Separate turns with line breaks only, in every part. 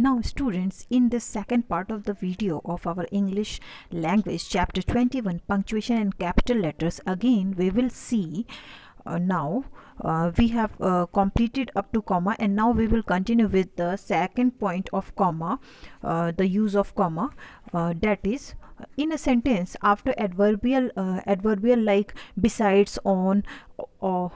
Now students, in this second part of the video of our English language chapter 21 punctuation and capital letters, again we will see now we have completed up to comma, and now we will continue with the second point of comma, the use of comma, that is in a sentence after adverbial like besides, on, or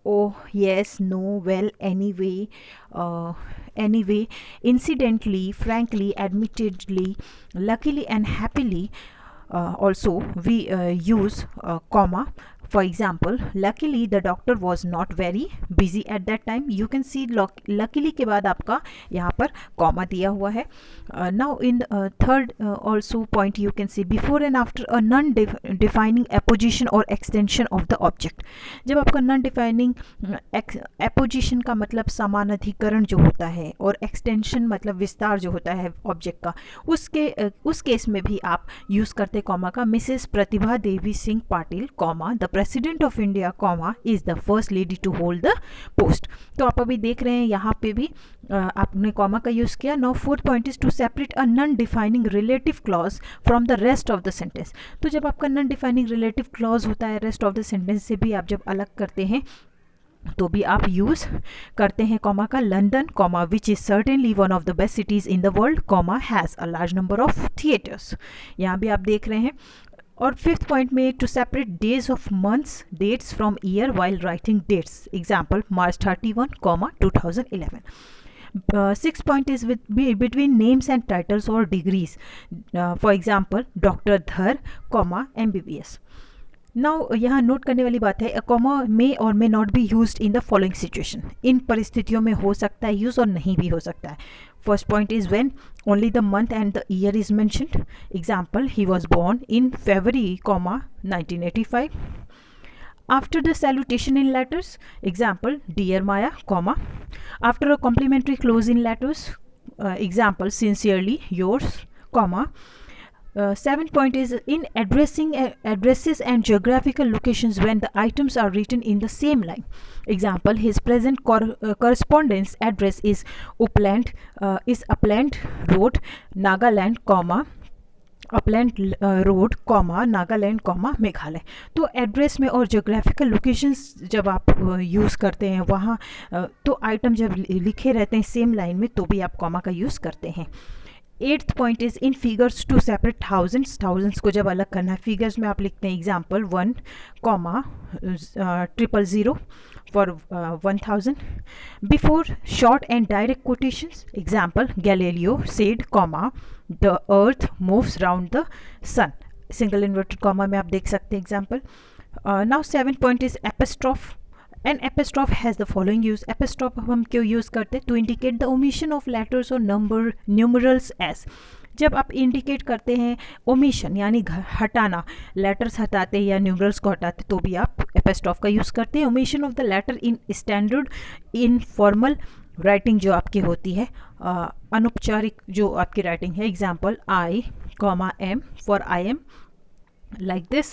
oh, yes, no, well, anyway, anyway, incidentally, frankly, admittedly, luckily and happily. Also we use comma. For example, luckily the doctor was not very busy at that time. You can see luckily के बाद आपका यहाँ पर comma दिया हुआ है. Now in third also point you can see before and after a non-defining apposition or extension of the object. जब आपका non-defining apposition का मतलब समानाधिकरण जो होता है और extension मतलब विस्तार जो होता है object का, उस केस में भी आप यूज़ करते कॉमा का. Mrs Pratibha Devi Singh Patil comma the president of India comma is the first lady to hold the post. तो आप अभी देख रहे हैं यहाँ पे भी आपने कॉमा का यूज़ किया. Now fourth point is to separate a non defining relative clause from the rest of the sentence. तो जब आपका नॉन डिफाइनिंग रिलेटिव क्लॉज होता है रेस्ट ऑफ द सेंटेंस से भी आप जब अलग करते हैं तो भी आप यूज़ करते हैं कॉमा का. London comma which is certainly one of the best cities in the world comma has a large number of theatres. यहाँ भी आप देख रहे हैं. और फिफ्थ पॉइंट में to separate days of months dates from year while writing dates. Example March 31 comma 2011. Sixth point is between names and titles or degrees. For example, Dr. Dhar, comma MBBS. Now यहाँ note करने वाली बात है, a comma may or may not be used in the following situation. इन परिस्थितियों में हो सकता है यूज़ और नहीं भी हो सकता है. First point is when only the month and the year is mentioned. Example he was born in February comma 1985. After the salutation in letters, example dear Maya comma. After a complimentary close in letters, example sincerely yours comma. Seventh point is in addressing addresses and geographical locations when the items are written in the same line. Example his present correspondence address is Upland Road Nagaland comma upland road comma Nagaland comma Meghalaya. तो address में और geographical locations जब आप use करते हैं वहाँ तो item जब लिखे रहते हैं सेम लाइन में तो भी आप कॉमा का यूज़ करते हैं. Eighth point is in figures to separate thousands को जब अलग करना है फिगर्स में आप लिखते हैं. Example 1 comma 000 for 1000. Before short and direct quotations, example Galileo said comma the earth moves round the sun. Single inverted comma में आप देख सकते हैं example. Now 7th point is apostrophe. An apostrophe has the following use. apostrophe हम क्यों use करते हैं? To indicate the omission of letters or numerals as. जब आप इंडिकेट करते हैं ओमिशन यानी हटाना, लेटर्स हटाते हैं या न्यूमरल्स को हटाते तो भी आप एपोस्ट्रोफ का यूज़ करते हैं. Omission of the letter in standard in formal writing जो आपकी होती है, अनौपचारिक जो आपकी राइटिंग है. Example I comma m for I am like this.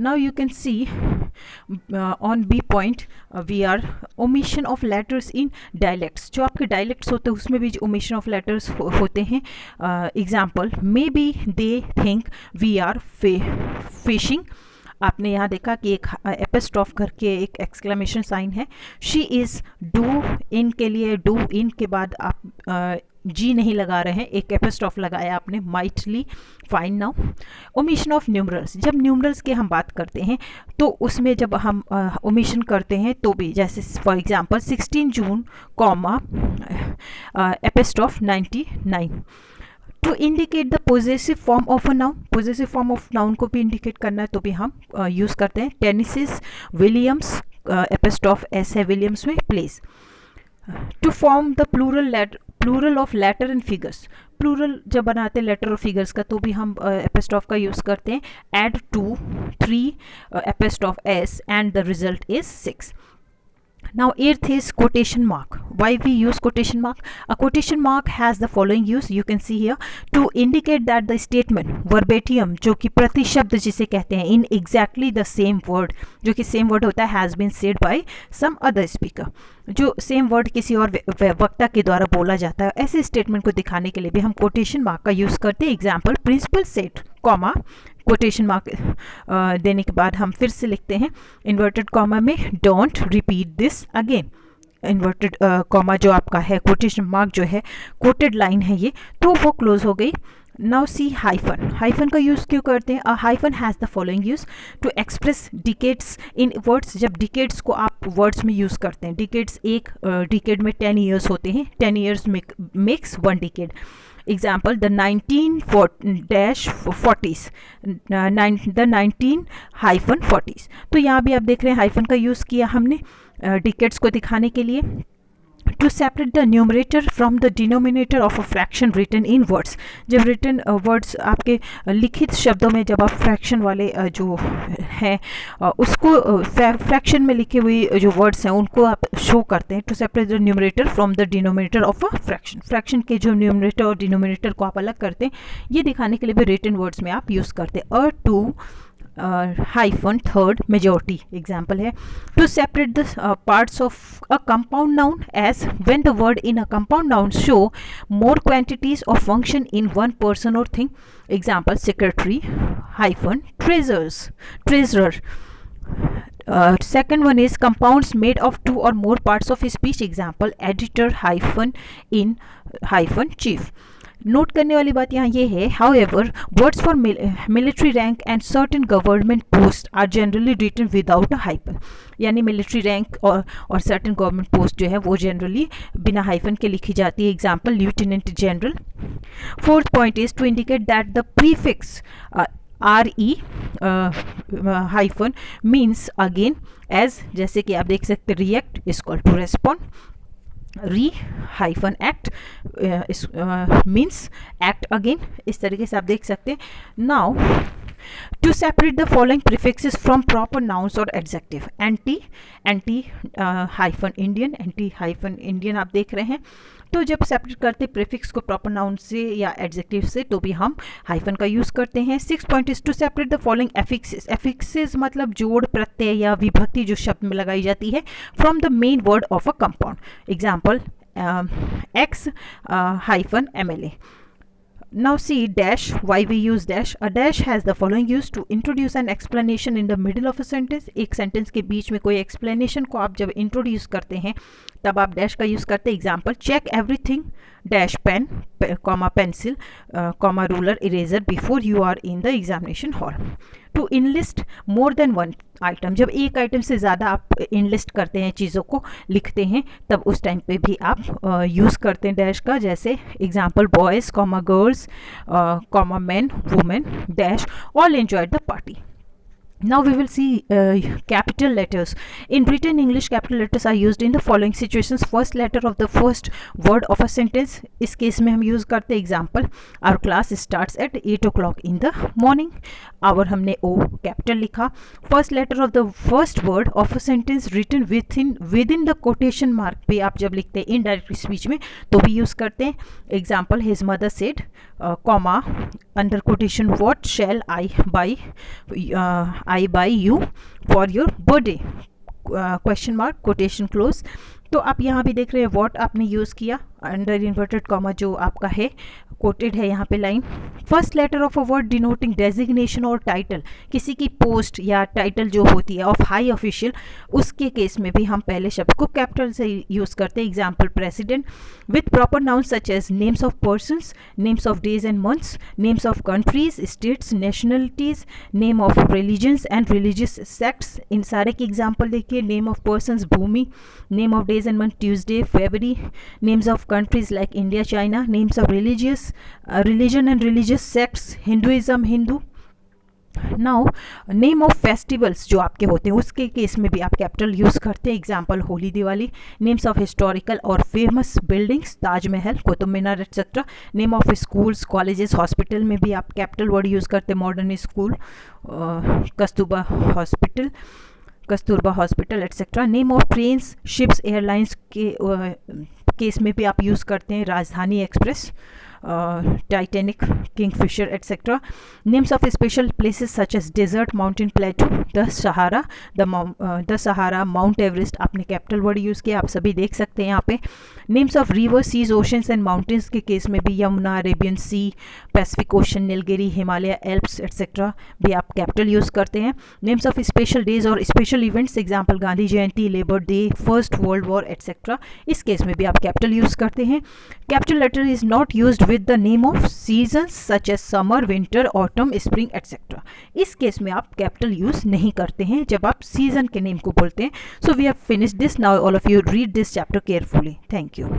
Now you can see on B point we are omission of letters in dialects. जो आपके dialects होते हैं उसमें भी omission of letters होते हैं. Example maybe they think we are fishing. आपने यहाँ देखा कि एक एपोस्ट्रोफ करके एक एक्सक्लेमेशन साइन है. शी इज़ डू इन के लिए डू इन के बाद आप जी नहीं लगा रहे हैं, एक एपोस्ट्रोफ लगाया आपने. Mightily fine. Now omission of numerals. जब न्यूमरल्स की हम बात करते हैं तो उसमें जब हम ओमिशन करते हैं तो भी जैसे for example 16 June comma apostrophe 99. To indicate the possessive form of a noun. Possessive form of noun को भी इंडिकेट करना है तो भी हम यूज़ करते हैं. टेनिसिस विलियम्स एपोस्ट्रोफ एस है विलियम्स में place. To form the plural of letter and figures. Plural जब बनाते हैं लेटर और फिगर्स का तो भी हम एपोस्ट्रोफ का यूज़ करते हैं. Add 2 3 apostrophe s and the result is 6. Now, eighth is quotation mark. Why we use quotation mark? A quotation mark has the following use. You can see here, to indicate that the statement verbatim, जो कि प्रति शब्द जिसे कहते हैं, in exactly the same word, जो कि same word होता है, has been said by some other speaker, जो सेम वर्ड किसी और वक्ता के द्वारा बोला जाता है, ऐसे स्टेटमेंट को दिखाने के लिए भी हम कोटेशन मार्क का यूज़ करते हैं. Example, principal said, comma, quotation mark देने के बाद हम फिर से लिखते हैं इन्वर्टेड कॉमा में, don't repeat this again. Inverted comma जो आपका है, कोटेशन मार्क जो है, कोटेड लाइन है ये, तो वो क्लोज हो गई. Now C hyphen. हाइफन का यूज़ क्यों करते हैं? A hyphen has the following use to express decades in words. जब डिकेड्स को आप वर्ड्स में यूज़ करते हैं, डिकेड्स, एक डिकेड में 10 ईयर्स होते हैं, 10 years makes 1 decade. Example, the 19-40s, the 19-40s. तो यहाँ भी आप देख रहे हैं हाइफन का यूज़ किया हमने डिकेड्स को दिखाने के लिए. To separate the numerator from the denominator of a fraction written in words. जब written words आपके लिखित शब्दों में जब आप fraction वाले जो हैं उसको fraction में लिखे हुए जो words हैं उनको आप show करते हैं. To separate the numerator from the denominator of a fraction. Fraction के जो numerator और denominator को आप अलग करते हैं, ये दिखाने के लिए भी written words में आप use करते हैं. और to hyphen third majority example है, to separate the parts of a compound noun as when the word in a compound noun show more quantities of function in one person or thing. Example, secretary hyphen treasurer. Second one is compounds made of 2 or more parts of speech. Example, editor hyphen in hyphen chief. Note करने वाली बात यहाँ ये है, however, words for military rank and certain government posts are generally written without a hyphen. यानी military rank और certain government post जो है वो जनरली बिना हाइफन के लिखी जाती है. Example, lieutenant general. Fourth point is to indicate that the prefix RE hyphen means again as, जैसे कि आप देख सकते, react is equal to respond. re-act means act again. इस तरीके से आप देख सकते हैं. Now to separate the following prefixes from proper nouns or adjective. anti hyphen Indian आप देख रहे हैं. तो जब सेपरेट करते प्रीफिक्स को प्रॉपर नाउन से या एडजेक्टिव से, तो भी हम हाइफन का यूज़ करते हैं. 6 point is to separate the following affixes. Affixes मतलब जोड़, प्रत्यय या विभक्ति जो शब्द में लगाई जाती है, from the main word of a compound. Example, x hyphen MLA. Now see dash. Why we use dash? A dash has the following use to introduce an explanation in the middle of a sentence. एक sentence के बीच में कोई explanation को आप जब introduce करते हैं तब आप dash का use करते हैं. Example, check everything dash pen, comma pencil, comma ruler, eraser before you are in the examination hall. To enlist more than one item. जब एक आइटम से ज़्यादा आप enlist करते हैं, चीज़ों को लिखते हैं, तब उस टाइम पे भी आप यूज़ करते हैं डैश का. जैसे example, boys, comma girls, comma man, women, dash, all enjoyed the party. Now we will see capital letters. In written English, capital letters are used in the following situations. First letter of the first word of a sentence. इस case में हम use करते हैं. Example, our class starts at 8 o'clock in the morning. our हमने O capital लिखा. First letter of the first word of a sentence written within the quotation mark पे आप जब लिखते हैं indirect speech में तो भी यूज़ करते हैं. Example, his mother said, comma, under quotation, what shall I buy you for your birthday, question mark, quotation close. तो आप यहाँ भी देख रहे हैं what आपने यूज़ किया, अंडर इन्वर्टेड कॉमा जो आपका है कोटेड है यहाँ पे line. First letter of a word denoting designation और टाइटल, किसी की पोस्ट या टाइटल जो होती है ऑफ हाई ऑफिशियल, उसके केस में भी हम पहले शब्द को कैपिटल से यूज़ करते हैं. Example, president. With proper nouns such as names of persons, names of days and months, names of countries, states, nationalities, name of religions and religious sects. इन सारे की एग्जाम्पल देखिए. Name of persons Bhumi, name of days and month Tuesday, February. Names of countries like India, China. Names of religion and religious sects, Hinduism, Hindu. Now name of festivals जो आपके होते हैं उसके case में भी आप कैपिटल यूज़ करते हैं. Example, Holi, Diwali. Names of historical और famous buildings, Taj Mahal, Qutub Minar, etcetera. Name of schools, colleges, hospital में भी आप कैपिटल वर्ड यूज़ करते हैं. Modern school, Kasturba hospital. Kasturba hospital etcetera. Name of trains, ships, airlines के केस में भी आप यूज़ करते हैं, Rajdhani express, Titanic, Kingfisher etcetera. Names of special places such as desert, mountain plateau, the Sahara, Mount Everest, आपने capital word use किया, आप सभी देख सकते हैं यहाँ पे। Names of rivers, seas, oceans and mountains के केस में भी Yamuna, Arabian sea, Pacific ocean, Nilgiri, Himalaya, Alps etcetera भी आप कैपिटल यूज़ करते हैं। नेम्स ऑफ स्पेशल डेज और special events, example Gandhi Jayanti, labour day, first world war etcetera, इस केस में भी आप कैपिटल यूज़ करते हैं। Capital letter is not used with the name of seasons such as summer, winter, autumn, spring etc. इस case में आप कैपिटल यूज नहीं करते हैं जब आप सीजन के नेम को बोलते हैं. So we have finished this. Now all of you read this chapter carefully. Thank you.